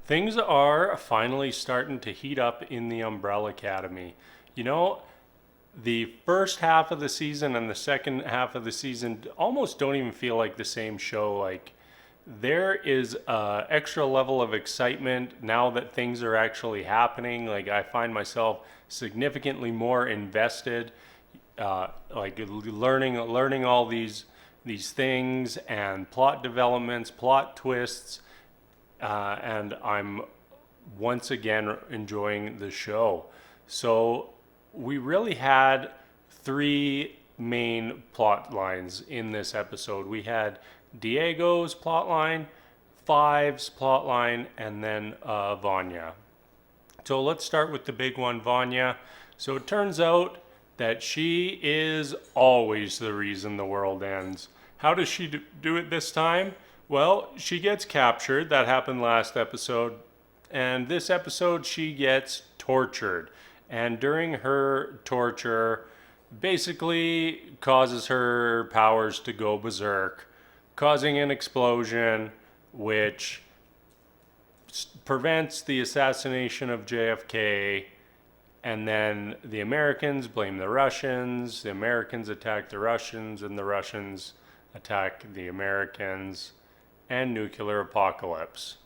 Things are finally starting to heat up in the Umbrella Academy. You know, the first half of the season and the second half of the season almost don't even feel like the same show. Like, there is a extra level of excitement now that things are actually happening. Like, I find myself significantly more invested, like learning all these things and plot developments, plot twists, and I'm once again enjoying the show. So we really had three main plot lines in this episode. We had Diego's plot line, Five's plot line, and then Vanya. So let's start with the big one, Vanya. So it turns out that she is always the reason the world ends. How does she do it this time? Well, she gets captured. That happened last episode. And this episode, she gets tortured. And during her torture, basically causes her powers to go berserk, causing an explosion, which prevents the assassination of JFK. And then the Americans blame the Russians. The Americans attack the Russians, and the Russians attack the Americans, and nuclear apocalypse.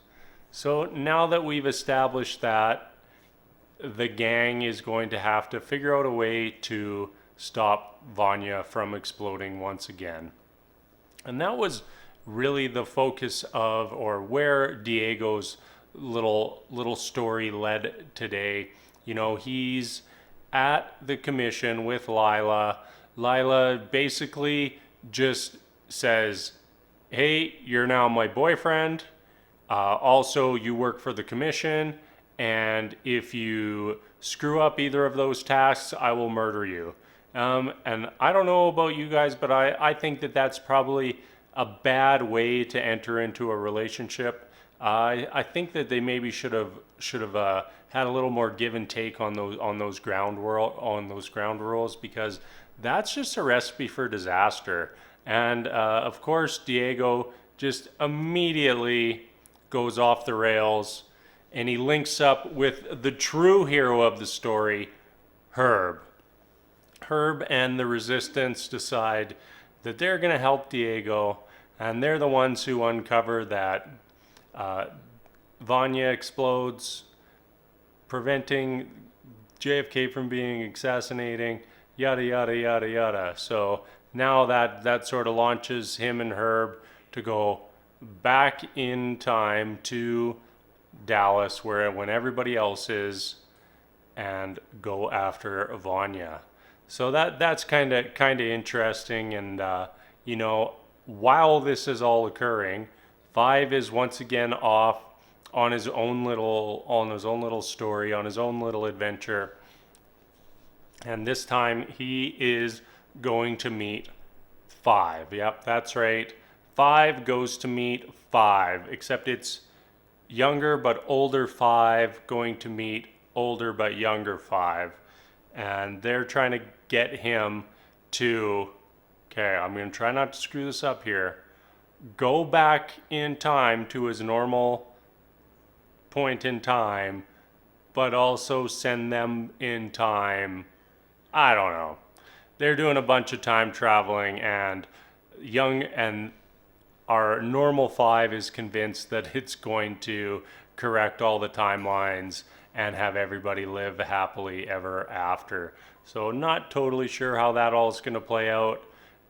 So now that we've established that, the gang is going to have to figure out a way to stop Vanya from exploding once again. And that was really the focus of, or where Diego's little story led today. You know, he's at the commission with Lila. Lila basically just says, hey, you're now my boyfriend. Also, you work for the commission. And if you screw up either of those tasks, I will murder you. And I don't know about you guys, but I think that that's probably a bad way to enter into a relationship. I think that they maybe should have had a little more give and take on those ground rules, because that's just a recipe for disaster. And of course, Diego just immediately goes off the rails, and he links up with the true hero of the story, Herb. Herb and the Resistance decide that they're going to help Diego, and they're the ones who uncover that Vanya explodes, preventing JFK from being assassinating, yada, yada, yada, yada. So now that sort of launches him and Herb to go back in time to Dallas, when everybody else is, and go after Vanya. So that's kind of interesting. And you know, while this is all occurring, Five is once again off on his own little story, on his own little adventure. And this time he is going to meet Five. Yep, that's right. Five goes to meet Five, except it's younger but older Five going to meet older but younger Five. And they're trying to get him to, okay, I'm going to try not to screw this up here, go back in time to his normal point in time, but also send them in time. I don't know. They're doing a bunch of time traveling, and our normal Five is convinced that it's going to correct all the timelines and have everybody live happily ever after. So not totally sure how that all is going to play out,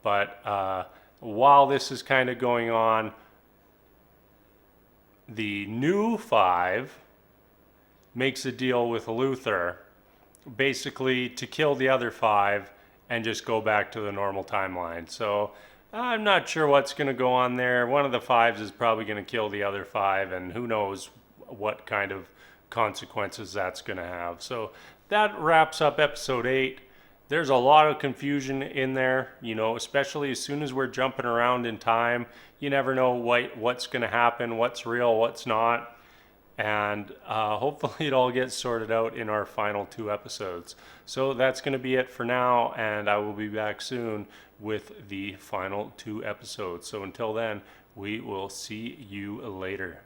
but while this is kind of going on, the new Five makes a deal with Luther, basically to kill the other Five and just go back to the normal timeline. So I'm not sure what's going to go on there. One of the Fives is probably going to kill the other Five, and who knows what kind of consequences that's going to have. So that wraps up episode 8. There's a lot of confusion in there, you know, especially as soon as we're jumping around in time. You never know what's going to happen, what's real, what's not. And hopefully it all gets sorted out in our final 2 episodes. So that's going to be it for now, and I will be back soon with the final 2 episodes. So until then, we will see you later.